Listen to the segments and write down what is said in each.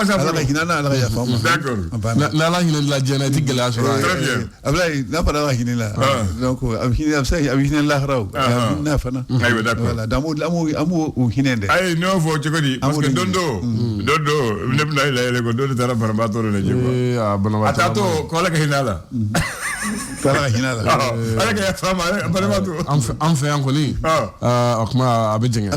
ala hinana ala ya fama d'accord la hinana la génétique la très bien ablay na fana la hinana donc hinana sai hinana la raw na fana aywa d'accord voilà amu hinende ay no fo ci ko di parce que dondo lepp na la ko dondo dara barba to la jiko atato ko la hinala kala hinala ala ka ya fama barba to en fait en koni akma abejenge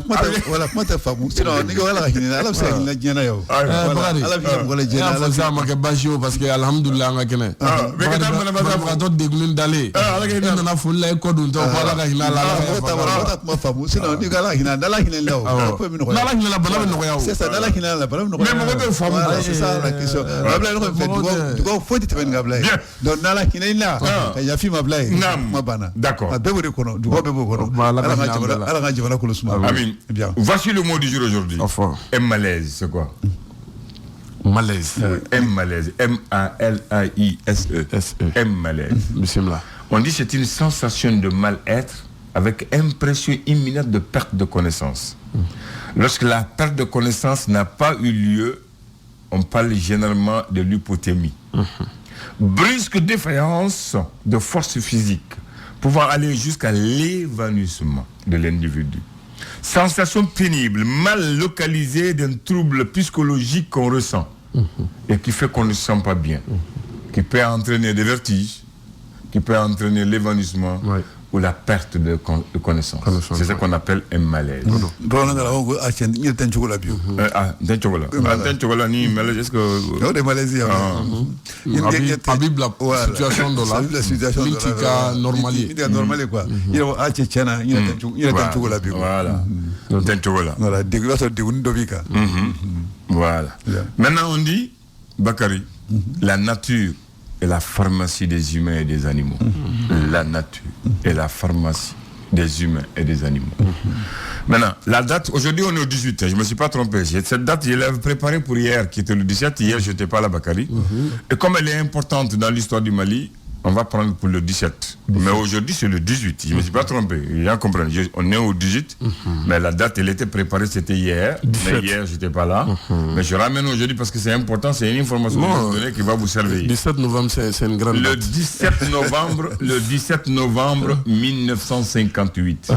wala kuma ta famu sinon ni wala hinana ala sa hinana jena yo ala fi wala jena ala sa ma ke basio parce que alhamdulillah nga kene be ka tam na ba to deglin dale ala ka hinana na fulla ko dun to ala ka hinala ala kuma famu sinon ni wala hinana ala hinana lo ko mi no ala hinana bala no ya c'est ça ala hinana bala no mais mo ko famu c'est ça la question abla no fait du ko foti te ben ngabla donc ala hinana ya fi ma blay ma bana d'accord be ko no du ko be ko no ala nga jibana ko suma amin bien voici le mot du jour aujourd'hui malaise c'est quoi malaise malaise malaise malaise on dit c'est une sensation de mal-être avec impression imminente de perte de connaissance. Lorsque la perte de connaissance n'a pas eu lieu, on parle généralement de l'hypothémie. Brusque défaillance de force physique pouvant aller jusqu'à l'évanouissement de l'individu. Sensation pénible, mal localisée d'un trouble psychologique qu'on ressent et qui fait qu'on ne se sent pas bien, qui peut entraîner des vertiges, qui peut entraîner l'évanouissement ou la perte de connaissance. C'est ce qu'on appelle un malaise. Voilà. Maintenant on dit, Bakary, la nature et la pharmacie des humains et des animaux. La nature et la pharmacie des humains et des animaux. Maintenant, la date, aujourd'hui on est au 18, je ne me suis pas trompé. Cette date, je l'avais préparée pour hier, qui était le 17. Hier, je n'étais pas là, Bakary. Et comme elle est importante dans l'histoire du Mali, on va prendre pour le 17. Mais aujourd'hui, c'est le 18. Je ne me suis pas trompé. Les gens comprennent. On est au 18. Mais la date, elle était préparée, c'était hier. 17. Mais hier, je n'étais pas là. Mais je ramène aujourd'hui parce que c'est important. C'est une information qui va vous servir. Le 17 novembre, c'est une grande date. Le 17 novembre 1958,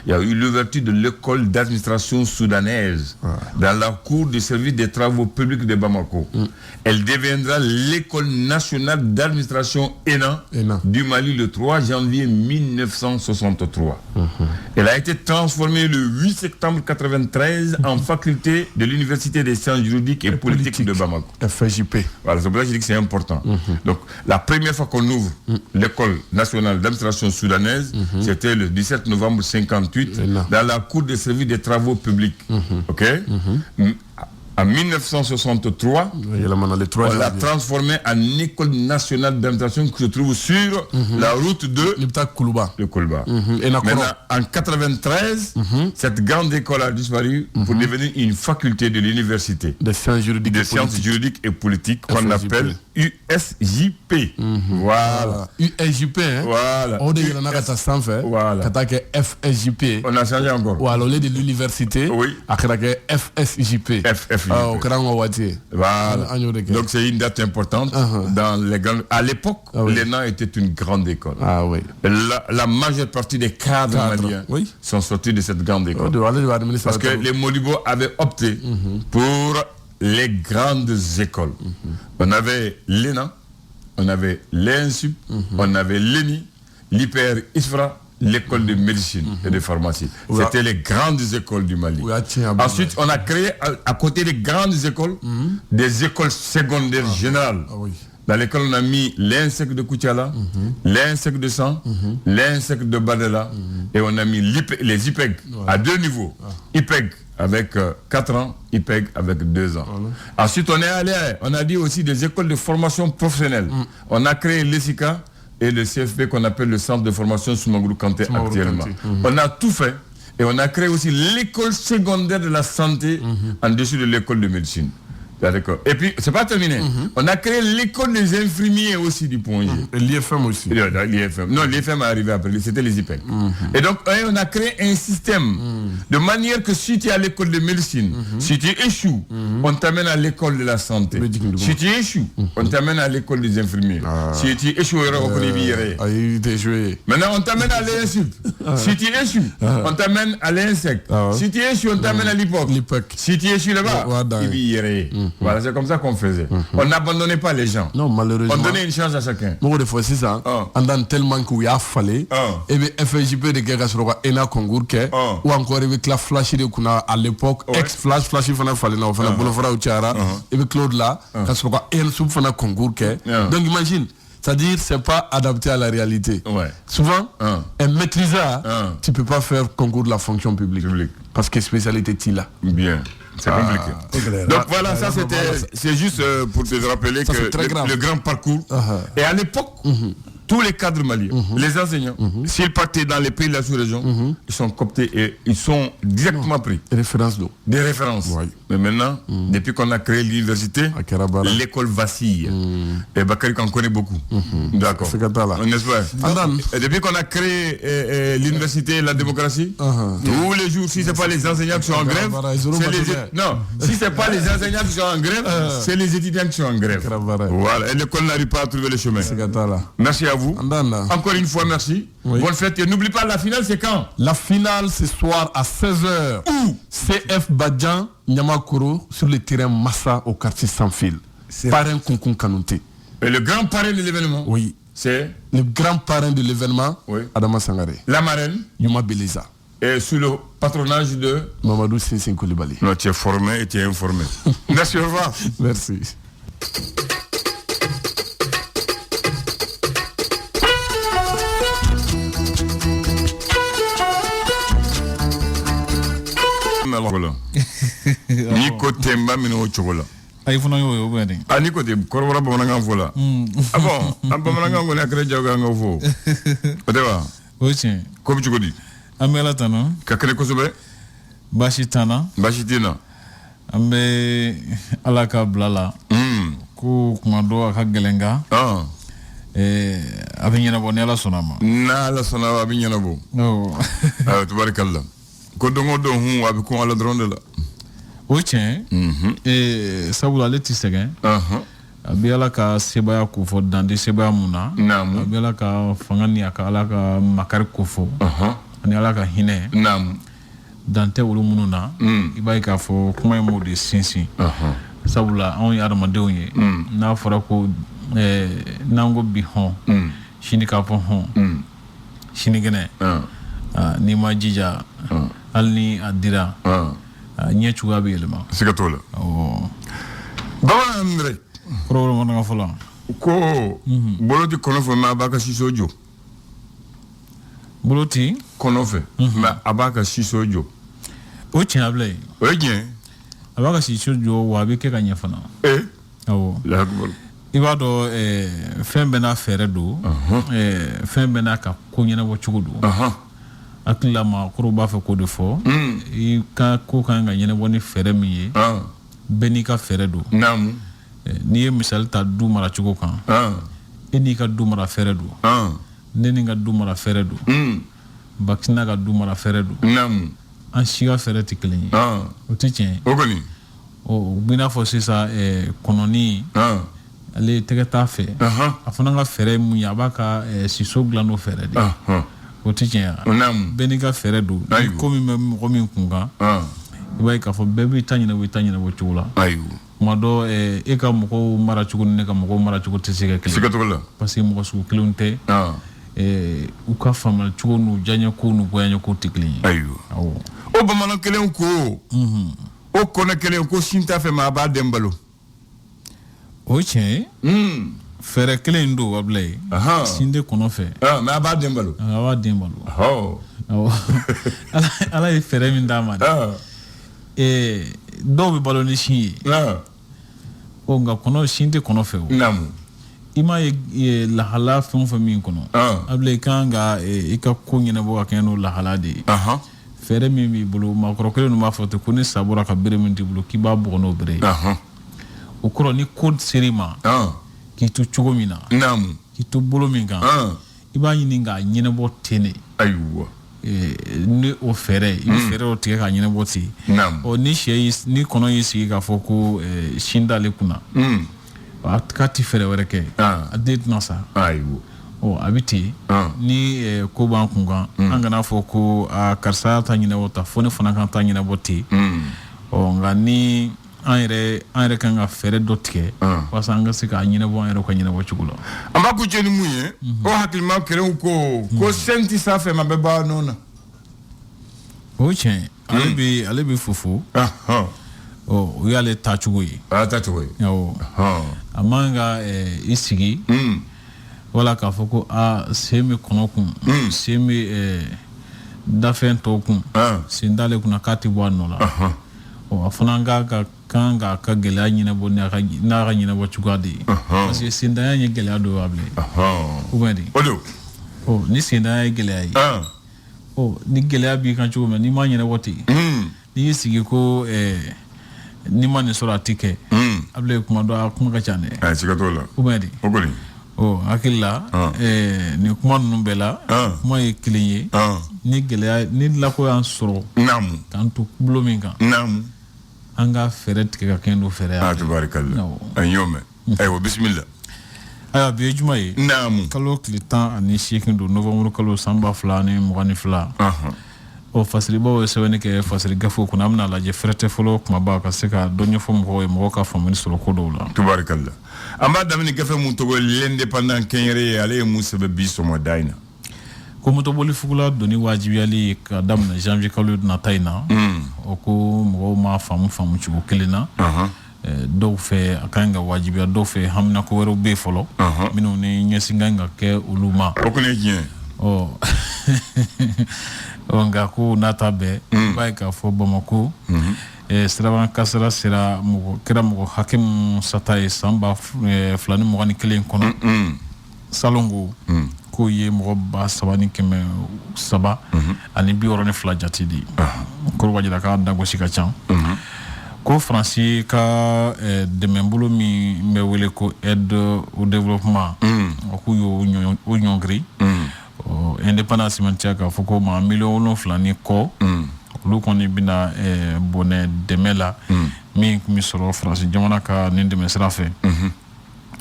il y a eu l'ouverture de l'école d'administration soudanaise dans la cour du service des travaux publics de Bamako. Elle deviendra l'école nationale d'administration ENA du Mali le 3 janvier 1963. Elle a été transformée le 8 septembre 1993 en faculté de l'Université des sciences juridiques et politiques de Bamako. FJP. Voilà, c'est pour ça que je dis que c'est important. Donc, la première fois qu'on ouvre l'école nationale d'administration soudanaise, c'était le 17 novembre 1958 dans la cour des services des travaux publics. OK? En 1963, on l'a transformé en école nationale d'administration qui se trouve sur la route de le Koulba. Maintenant, en 1993, cette grande école a disparu pour devenir une faculté de l'université des sciences juridiques et politiques qu'on appelle USJP. Voilà. USJP, hein? Voilà. On FSJP. On a changé encore. Ou alors, de l'université. Oui. FSJP. Voilà. Donc c'est une date importante dans les grandes... À l'époque, l'ENA était une grande école. La majeure partie des cadres maliens sont sortis de cette grande école. Parce que les Molibo avaient opté pour les grandes écoles. On avait l'ENA, on avait l'ENSUP, on avait l'ENI, l'IPR ISFRA, l'école de médecine et de pharmacie. C'était les grandes écoles du Mali. Ensuite, on a créé à côté des grandes écoles, des écoles secondaires générales. Dans lesquelles on a mis l'INSEC de Koutiala, l'INSEC de San, l'INSEC de Badela, et on a mis les IPEG à deux niveaux. IPEG avec 4 ans, IPEG avec 2 ans. Ensuite, on a dit aussi des écoles de formation professionnelle. On a créé l'ESICA et le CFP qu'on appelle le centre de formation Soumagoulou Kanté actuellement. On a tout fait et on a créé aussi l'école secondaire de la santé en dessous de l'école de médecine. D'accord. Et puis, c'est pas terminé. On a créé l'école des infirmiers aussi du Pont G. Et l'IFM aussi. L'IFM. Non, l'IFM est arrivé après, c'était les IPEC. Et donc, on a créé un système de manière que si tu es à l'école de médecine, si tu échoues, on t'amène à l'école de la santé. Si tu échoues, on t'amène à l'école des infirmiers. Si tu échoues, maintenant, on t'amène à l'INSUP. Si tu échoues, on t'amène à l'INSEC. Si tu échoues, on t'amène à l'IPOC. Si tu échoues là-bas, voilà, c'est comme ça qu'on faisait. On n'abandonnait pas les gens. Non, malheureusement. On donnait une chance à chacun. Moi, des fois, c'est ça. On donne tellement qu'il y a fallu. Et bien, FSJP de quelqu'un sur le ENA Congour, ou encore avec la flash de Kuna à l'époque, ex-flash, il fallait faire, on fait Bolofara ou Tchara, et bien Claude là, quand sur le ENA Soup, on Congour. Donc, imagine. C'est-à-dire, c'est pas adapté à la réalité. Souvent, un maîtrisard, tu peux pas faire concours de la fonction publique. Parce que spécialité est là. Bien. C'est compliqué. Donc voilà, ça c'est juste pour te rappeler ça, que le grand parcours. Et à l'époque, tous les cadres maliens, les enseignants, s'ils partaient dans les pays de la sous-région, ils sont cooptés et ils sont directement pris. Des références. Mais maintenant, depuis qu'on a créé l'université, l'école vacille. Et Bakary en connaît beaucoup. D'accord. N'est-ce pas? Et depuis qu'on a créé l'université et la démocratie, tous les jours, si ce n'est pas les enseignants qui sont en grève, non, si ce n'est pas les enseignants qui sont en grève, c'est les étudiants qui sont en grève. Voilà. Et l'école n'arrive pas à trouver le chemin. Merci à vous. Encore une fois, merci. Bonne fête. Et n'oublie pas, la finale, c'est quand? La finale, ce soir à 16h. Où? CF Badjan, Nyamakoro, sur le terrain Massa, au quartier Sans Fil. Parrain Konkon Kanouté. Et le grand parrain de l'événement? Oui. C'est? Le grand parrain de l'événement, Adama Sangare. La marraine? Yuma Beleza. Et sous le patronage de? Mamadou Sinsin Koulibaly. Non, tu es formé et tu es informé. Merci, au revoir. Merci. Ni côté mba mino chocolat. Ay funa yo bani. Ani côté korora bamananga fola. Ah bon, am bamananga ngona kre jaga ngofo. Odewa. Oche. Ko bi chukodi. Amela tano. Ka kre ko sobe? Bashitana. Bashitina. Ambe alaka blala. Ko kumado aka gelenga. Abinyana bonela sonama. Na la sonama abinyana bo. Oh. Tubarikallah. Ko dongo don hu abi ko ala dronde la. Oche. Sabula leti segen. Abi ala ka sebaya ko fo dande sebaya muna. Namu. Abi ala ka fangani aka ala ka makar ko fo. Ani ala ka hine. Namu. Dante wulu mununa. Ibai ka fo kuma mo de sinsin. Sabula on ya armadew ye. Na fora ko nango bi hon. Shini ka fo hon. Shini gene. Ni ma jija. Alni adira. Nye chuga bi elema. Sikatola. Baba Andre. Koro mona fola. Ko boloti konofe ma abaka shisojo. Boloti konofe ma abaka shisojo. O chinable. Oje. Abaka shisojo wa bi ke kanya fana. La akbar. Ibado fembe na feredo. Fembe na ka kunyana wo chugudu. Akila ma koro ba fe ko de fo I ka ko kan ga nyene woni fere mi beni ka fere do namu ni e misal ta du mara chugo kan eni ka du mara fere do neni ga du mara fere do bakina ga du mara fere do namu an shiga fere tiklen o titien o goni o bina fo sisa kononi ale tegeta fe afana ga fere mu ya baka siso glano fere de o titien beni ka fere do komi me komi kunga ibai ka fo bebi tanyina wo chula ayu mado e ka moko mara chugo ne ka moko mara chugo tsika kile sikatola parce que moko su klunte u ka famal chugo nu janya ko nu boyanya ko tikli ayu o ba mano kele ko o kona kele ko sinta fe ma ba dembalo o che fere kele ndo wablay sinde kono fe ma ba dembalo ala e fere min dama do be baloni shi o nga kono shinde kono fe o namu ima la hala fon min kono able kanga e ka ko nyina bo akeno la hala de fere min bi bulu ma korokele no ma foto kuni sabura ka bere min di bulu ki ba bo no bere o kɔrɔ ni code ser'i ma k'i to cogo min na k'i to bolo min kan i b'a ɲini k'a ɲɛnabɔ ten de ayiwa ni o fɛɛrɛ i bɛ fɛɛrɛ o tigɛ k'a ɲɛnabɔ ten ni sɛ ni kɔnɔ y'i sigi k'a fɔ ko sin d'ale kunna k'a ti fɛɛrɛ wɛrɛ kɛ a den tɛna sa ayiwa a bɛ ten ni ko b'an kun kan an kana fɔ ko karisa ta ɲɛnabɔ ta fo ne fana kan ta ɲɛnabɔ ten nka ni an yɛrɛ kan ka fɛɛrɛ dɔ tigɛ walasa an ka se k'a ɲɛnabɔ an yɛrɛ ka ɲɛnabɔ cogo la an b'a kuncɛ ni mun ye o hakilima kelenw ko sen tɛ sanfɛ ma bɛɛ b'a nɔ na o ye tiɲɛ ale bɛ fufu o y'ale tacogo ye tacogo ye a man ka i sigi wala k'a fɔ ko sen bɛ kɔnɔ kun sen bɛ dafɛn tɔw kun sen d'ale kunna k'a tɛ bɔ a nɔ la a fana kan k'a ka gɛlɛya ɲɛnabɔ n'a ka ɲɛnabɔ cogoya de ye parce que sendanya ye gɛlɛya dɔ ye bilen ou bien de ni sendanya ye gɛlɛya ye ni gɛlɛya b'i kan cogo min n'i ma ɲɛnabɔ ten n'i y'i sigi ko n'i ma nin sɔrɔ a tɛ kɛ a bile kuma dɔ a kuma ka ca dɛ siga t'o la ou bien de hakili la nin kuma ninnu bɛɛ la kuma ye kelen ye ni gɛlɛya ni lako y'an sɔrɔ k'an to bolo min kan an ka fɛɛrɛ tigɛ ka kɛn do fɛɛrɛ ye tubarikala an y'o mɛn ayiwa bisimila ayiwa bi ye juma ye kalo tile 18 don novembre kalo san 2022 fasiribaw ye sɛbɛnni kɛ fasiri gafew kunna an bɛna lajɛ fɛrɛ tɛ fɔlɔ kumaba ka se ka dɔ ɲɛfɔ mɔgɔw ye mɔgɔw ka faamuyali sɔrɔ ko dɔw la tubarikala an b'a daminɛ gafe mun tɔgɔ l'indépendant kɛnyɛrɛ ye ale ye mun sɛbɛn bi sɔgɔmada in na ko motoboli fugula doni wajibiyali ka daminɛ janvier kalo nata in na o ko mɔgɔw ma faamu cogo kelen na dɔw fɛ a kan ka wajibiya dɔw fɛ hamina ko wɛrɛw bɛ fɔlɔ minnu ni ɲɛsin kan ka kɛ olu ma o kɔni ye tiɲɛ nka ko nata bɛɛ i b'a ye k'a fɔ Bamako siraban kasara kɛra mɔgɔ hakɛ min sata ye san 2021 kɔnɔ salongo k'o ye mɔgɔ 3,700 ani 62 jate de k'o b'a jira k'a dagosi ka ca ko Faransi ka dɛmɛbolo min bɛ wele ko aide au développement k'u y'o ɲɔngiri indépendance cimetière k'a fɔ ko maa 7,000,000 ni kɔ olu kɔni bɛna bɔnɛ dɛmɛ la min tun bɛ sɔrɔ Faransi jamana ka nin dɛmɛ sira fɛ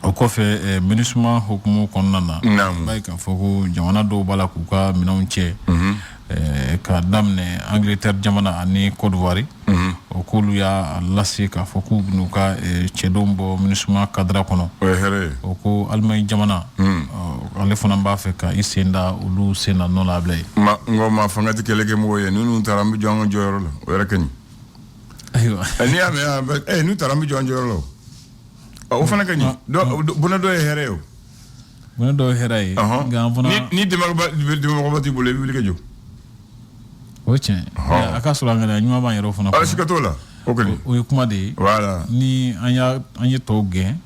o kɔfɛ MINUSMA hukumu kɔnɔna na b'a ye k'a fɔ ko jamana dɔw b'a la k'u ka minɛnw cɛ ka daminɛ Angleterre jamana ani Côte d'Ivoire o k'olu y'a lase k'a fɔ k'u bɛn'u ka cɛdenw bɔ MINUSMA kadira kɔnɔ o ko Allemagne jamana ale fana b'a fɛ ka i sen da olu sen na nɔ la bila ye nko ma fanga tɛ kɛlɛ kɛ mɔgɔ ye n'u taara an bɛ jɔ an ka jɔyɔrɔ la o yɛrɛ ka ɲi ayiwa n'i y'a mɛn n'u taara an bɛ jɔ an jɔyɔrɔ la o fana ka ɲi bonɛ dɔ ye hɛrɛ ye o bonɛ dɔ ye hɛrɛ ye nka an fana ni dɛmɛbagaba t'i bolo i bɛ wuli ka jɔ o ye tiɲɛ a ka sɔrɔ an ka ɲuman b'an yɛrɛ fana siga t'o la o kɔni o ye kuma de ye ni an ye tɔw gɛn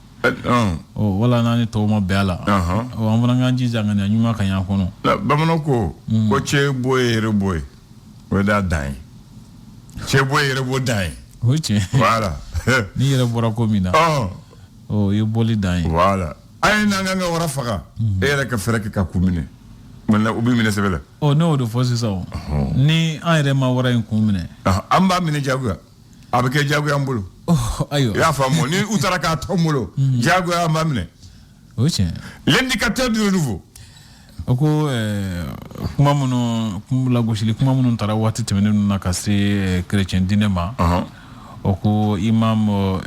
wala n'an ni tɔw ma bɛn a la an fana k'an jija ka ɲuman ka ɲan kɔnɔ bamananw ko cɛ bo ye yɛrɛ bo ye o ye da dan ye cɛ bo ye yɛrɛ bo dan ye o ye tiɲɛ n'i yɛrɛ bɔra ko min na o ye bɔli dan ye a ye n'an ka wara faga e yɛrɛ ka fɛrɛ kɛ ka kun minɛ u b'i minɛ sɛbɛ la ne y'o de fɔ sisan ni an yɛrɛ ma wara in kun minɛ an b'a minɛ jagoya a bɛ kɛ jagoya an bolo ayiwa i y'a faamu ni u taara k'a tɔ n bolo jagoya an b'a minɛ o ye tiɲɛ l'indicateur de nouveau o ko kuma minnu lagosili kuma minnu taara waati tɛmɛnen ninnu na ka se chrétien diinɛ ma o ko imam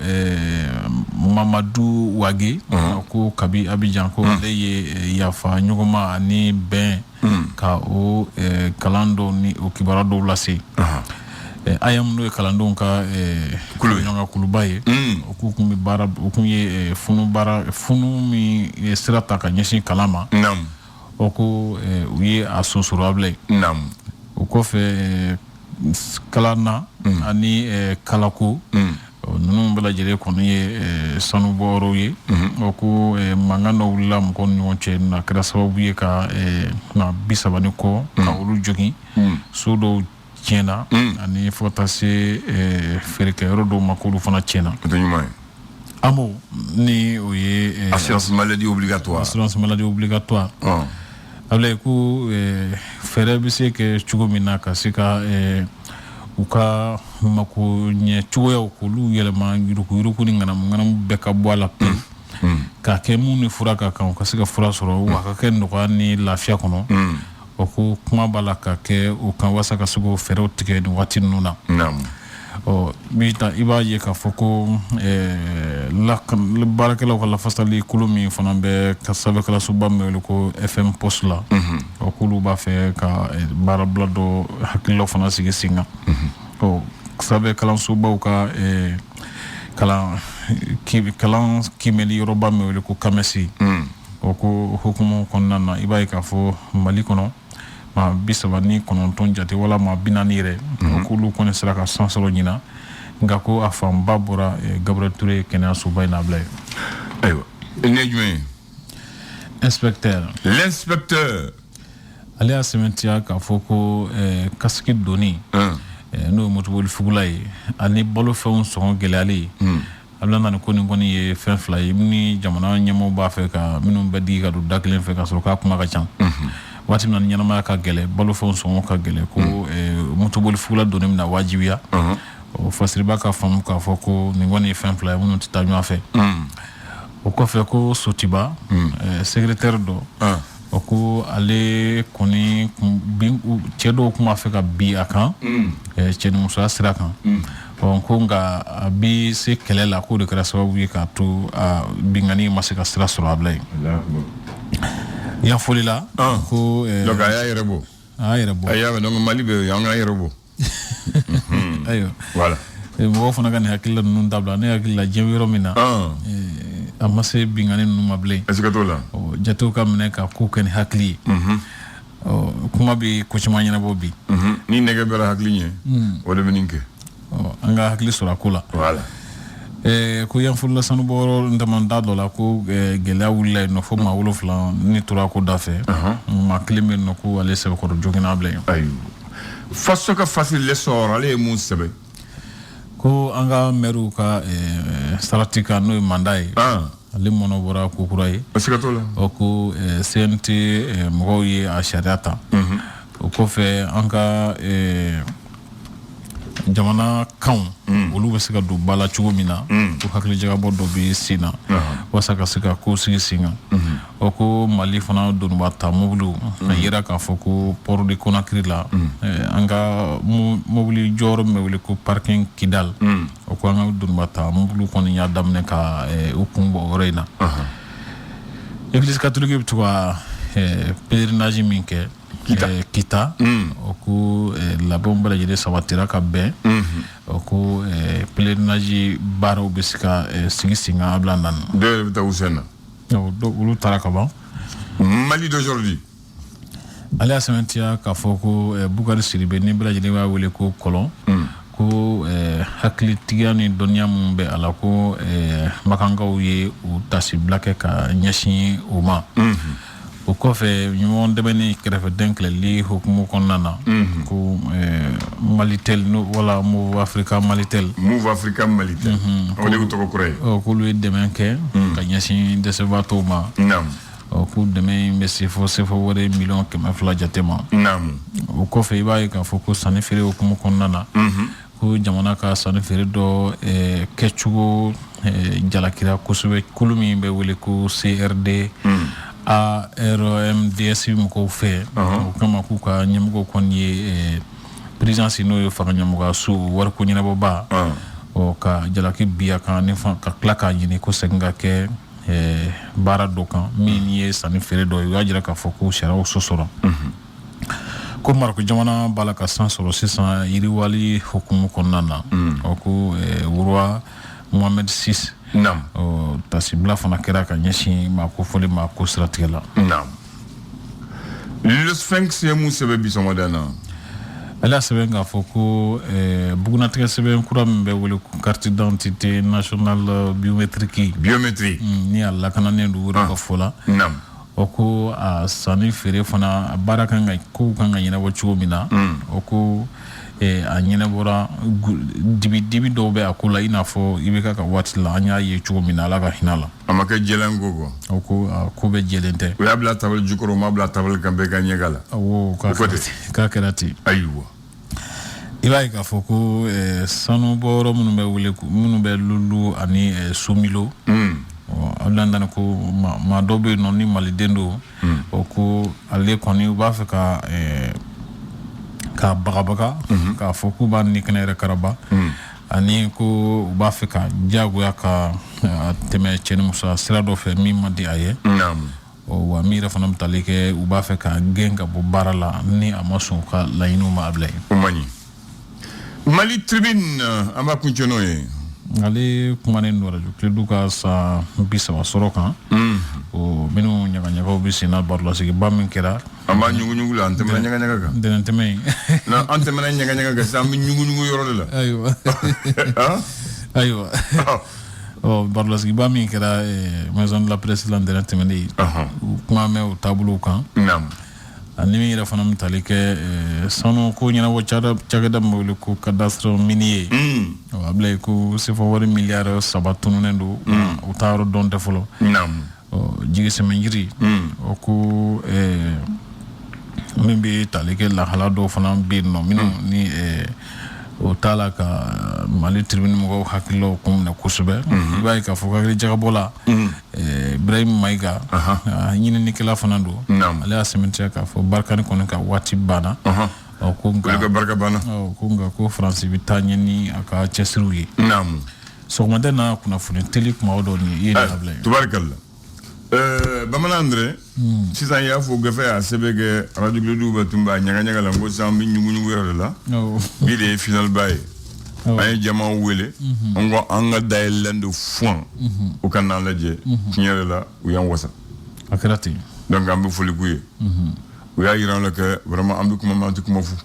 Mamadu Wage ko kabi Abidjan ko ale ye yafa ɲɔgɔnma ani bɛn ka o kalan dɔw ni o kibaruya dɔw lase ayam n'o ye kalandenw ka ɲɔgɔn kuluba ye o k'u kun bɛ baara o kun ye funu min sira ta ka ɲɛsin kalan ma o ko u ye a sonsoro abila ye o kɔfɛ kalan na ani kalako ninnu bɛɛ lajɛlen kɔni ye sanubɔyɔrɔw ye o ko mankan dɔ wulila mɔgɔw ni ɲɔgɔn cɛ na kɛra sababu ye ka 30 kɔ ka olu jogin so dɔw tiɲɛna ani fo ka taa se feerekɛyɔrɔ dɔw ma k'olu fana tiɲɛna amo ni o ye assurance maladie obligatoire ale ku fere bi se ke chugo mina ka sika u ka mako nye chugo ko lu yelema yuruku ni ngana be ka boala pe ka ke mun ni fura ka kan ka sika fura soro wa ka ke ndo ni lafiya kono o ko kuma bala ka ke o kan wasa ka sugo fere o tike ni wati nuna o mita iba ye ka foko la barakela ko la fastali kulumi fana be ka sabe kala suba me ko FM post la o kulu ba fe ka barabla do hakilo fana sigi singa o sabe kala suba ka kala kimeli yoruba me ko kamesi o ko hukumu konnana iba ye ka fo mali kono ma bisaba ni kononton jate wala ma binani re kulu kone sera ka sansolo nyina nga ko afam babura Gabriel Touré kena suba ina blay aywa nejme l'inspecteur ali asementia ka foko kaski doni no motobol fugulay ani bolo fewon son gelali ablana ne koni ngoni ye fen fly ni jamana nyamo ba fe ka minum badi ga do daklen fe ka so ka kuma ka chan wati nan nyama ka gele balo fon so ka gele ko mutubul fula do na wajibiya o fasriba ka fam ka foko ni ngoni fen fly mun tita nyu afa o ko fe ko sotiba secrétaire do o ko ale koni bin chedo kuma fe ka bi akan cheni musa sirakan on ko nga bi se kelela ko de kra sababu ka to bingani masika sira sura ablay ya folila ko donc aya yerebo aya donc mali be ya nga yerebo ayo voilà mo fona kan hakilla nun dabla ne hakilla jewiro mina amase bingani nun mable est-ce que to la o jato kam ne ka ko ken hakli o kuma bi ko chima nyana bobi ni nege bera hakli nye o de meninke anga hakli sura kula voilà ko yan fulla sanu boro ndamanda do la ko gela wulle no fo ma wolofla ni tura ko dafe ma klime no ko ale se ko jogina ble ayu faso ka facile le sor ale mun sebe ko anga meru ka stratika no mandai ale mono bora ko kurai asikatola o ko sente moye a shariata o ko fe anga jamana kan olu be se ka do bala cogo mina ko hakili jaga bo do bi sina wasa ka se ka ko sigi singa o ko mali fana do no bata mobulu na yera ka foko port de Conakry la anga mobuli joro me wele ko parking Kidal o ko anga do no bata mobulu ko ni adam ne ka o kumbo reina Église catholique bi to pèlerinage minke kita oku la bomba la jide sawatira ka be oku pèlerinage baro besika singa ablandan de ta usena no do ulu taraka ba Mali d'aujourd'hui ali asementia ka foko Bukari Siribe ni bela jide wa wele ko kolon ko hakli tigani donya mumbe ala ko makanga uye u tasi blake ka nyashi uma o kofe nyimon debeni krefe denkle li hukumu konnana ko malitel no wala move africa malitel o de to ko kure o ko lu demenke ka nyashi desevato ma nam o ko demen messi fo se fo wore million ke ma fla jatema nam o kofe ibaye ka foko sane fere hukumu konnana ko jamana ka sane fere do kechugo jalakira kusube kulumi be wele ko CRD a RMDS ko fe kama ku ka nyamgo konye présidence no yo fa nyamgo su war ko nyina boba o ka jalaki biya kan ne fa ka klaka nyini ko senga ke bara dokan min ye sani fere do yo ajira ka foko shara o sosoro ko marko jamana bala ka sansoro sisan yiri wali hukumu konnana o ko wurwa Mohamed VI nam o tasibla fana kera ka nyashi ma ko fole ma ko strategela nam le sphinx ya musebe bisomodana ala sebe nga foko buguna tege sebe kura mbe wole carte d'identité nationale biométrique ni alla kana ne du wura ko fola nam oko a sani fere fana baraka nga ko kanga nyina wo chumina oko a ɲɛnɛ bɔra dibi dɔw bɛ a ko la i n'a fɔ i bɛ ka waati la an y'a ye cogo min na ala ka hinɛ la a ma kɛ jɛlen ko quoi o ko a ko bɛ jɛlen tɛ o y'a bila tabali jukɔrɔ o ma bila tabali kan bɛɛ ka ɲɛga la awɔ k'a kɛra ten ayiwa i b'a ye k'a fɔ ko sanu bɔyɔrɔ minnu bɛ lulu ani somilo a bɛ ko maa dɔ bɛ yen nɔ ni maliden don o ko ale kɔni u b'a fɛ ka bagabaga k'a fɔ k'u b'a ni kɛnɛ yɛrɛ karaba ani ko u b'a fɛ ka diyagoya ka tɛmɛ cɛ ni musoya sira dɔ fɛ min man di a ye wa min yɛrɛ fana bɛ tali kɛ u b'a fɛ ka gɛn ka bɔ baara la ni a ma sɔn ka laɲiniw ma abila ye o man ɲi Mali Tribune an b'a kuncɛ n'o ye ale kumanen don radio Kiledu ka san 30 sɔrɔ kan o minnu ɲagaɲagaw bɛ sen na barolasigibaa min kɛra an b'a ɲuguɲugu la an tɛmɛna ɲagaɲaga kan ntɛnɛntɛmɛ in an tɛmɛna ɲagaɲaga kan sisan an bɛ ɲuguɲugu yɔrɔ de la ayiwa barolasigibaa min kɛra maison de la presse la ntɛnɛntɛmɛnen u kuma mɛn o taabolow kan ani min yɛrɛ fana bɛ tali kɛ sanu ko ɲɛnabɔ cakɛda min bɛ wele ko cadastre minier a bila yen ko sefa wari miliyari 3 tununnen don u t'a yɔrɔ dɔn tɛ fɔlɔ jigi sɛmɛnjiri o ko min bɛ tali kɛ lahala dɔw fana bɛ yen nɔ minnu ni o t'a la ka Mali Tribune mɔgɔw hakililaw kun minɛ kosɛbɛ i b'a ye k'a fɔ hakili jagabɔ la Ibrahim Mayiga ɲininikɛla fana don ale y'a sɛmɛntiya k'a fɔ Barikani kɔni ka waati banna ko nka ko Faransi bɛ taa ɲɛ ni a ka cɛsiriw ye sɔgɔmada na kunnafoni teli kuma dɔ ni i ye nin labila tubarikala Bamanan Andre sisan i y'a fɔ gafe a sɛbɛn kɛ radio Kiledu bɛ tun b'a ɲagaɲaga la ko sisan an bɛ ɲuguɲugu yɛrɛ de la bi de ye final ba ye an ye jamaw wele an ko an ka dayɛlɛlen don fuwan u ka n'an lajɛ tiɲɛ yɛrɛ la u y'an wasa a kɛra ten donc an bɛ foli k'u ye u y'a yira an la kɛ vraiment an bɛ kuma mɛn an tɛ kuma fu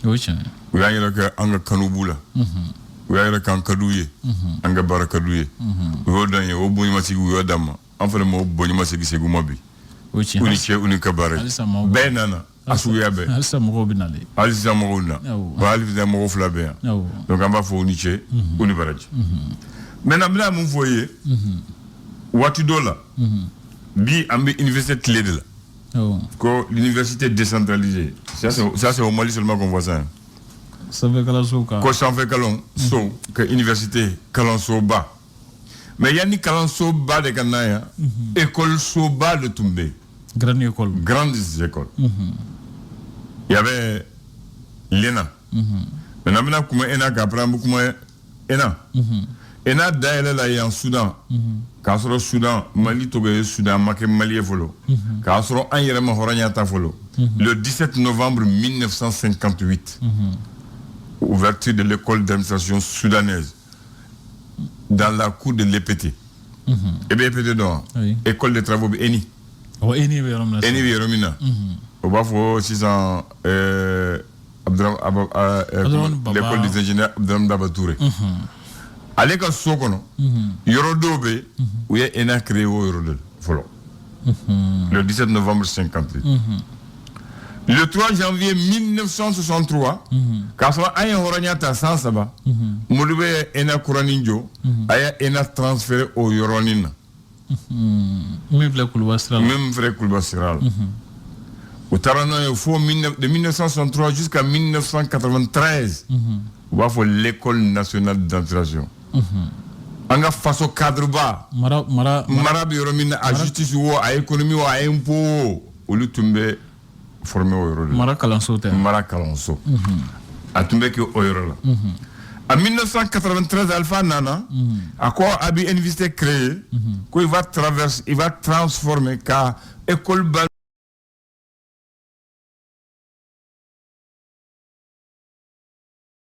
o ye tiɲɛ u y'a yira kɛ an ka kanu b'u la u y'a yira k'an ka d'u ye an ka baara ka d'u ye u y'o dan ye o bonyamasigi u y'o d'an ma an fana m'o bonyamasigi segu ma bi u ni cɛ u ni ka baara ye bɛɛ nana a suguya bɛɛ halisa mɔgɔw bɛ nalen hali sisan mɔgɔw na wa hali sisan mɔgɔw fila bɛ yan donc an b'a fɔ u ni cɛ u ni baraji maintenant n bɛna mun fɔ i ye waati dɔ la bi an bɛ université tile de la ko l'université décentralisée ça c'est au Mali seulement qu'on voit ça sanfɛ kalanso kan ko sanfɛ kalanso ka université kalansoba mais yanni kalansoba de ka na yan école soba de tun bɛ yen grandes écoles il y avait l'ENA maintenant n bɛna kuma ENA kan après an bɛ kuma ENA ENA dayɛlɛ la yan Soudan k'a sɔrɔ Soudan Mali tɔgɔ ye Soudan ma kɛ Mali ye fɔlɔ k'a sɔrɔ an yɛrɛ ma hɔrɔnya ta fɔlɔ le 17 novembre 1958 ouverture de l'école d'administration soudanaise dans la cour de l'EPT et bien EPT donc école de travaux ENI ENI bɛ yɔrɔ min na o b'a fɔ sisan l'école des ingénieurs Abdourahmane Daba Touré ale ka so kɔnɔ yɔrɔ dɔw bɛ yen u ye ENA créé o yɔrɔ de la fɔlɔ le 17 novembre 58 le 3 janvier 1963 k'a sɔrɔ an ye hɔrɔnya ta san 3 Modibo ye ENA kuranin jɔ a ye ENA transféré o yɔrɔnin na min filɛ Kuluba sira la u taara n'o ye fo de 1963 jusqu'à 1993 u b'a fɔ l'école nationale d'administration an ka faso cadre ba mara bɛ yɔrɔ min na a justice wo a économie wo a impôt wo olu tun bɛ formé o yɔrɔ de la mara kalanso tɛ mara kalanso a tun bɛ kɛ o yɔrɔ la en 1993 Alpha nana a ko a bɛ université créé ko il va transformer ka école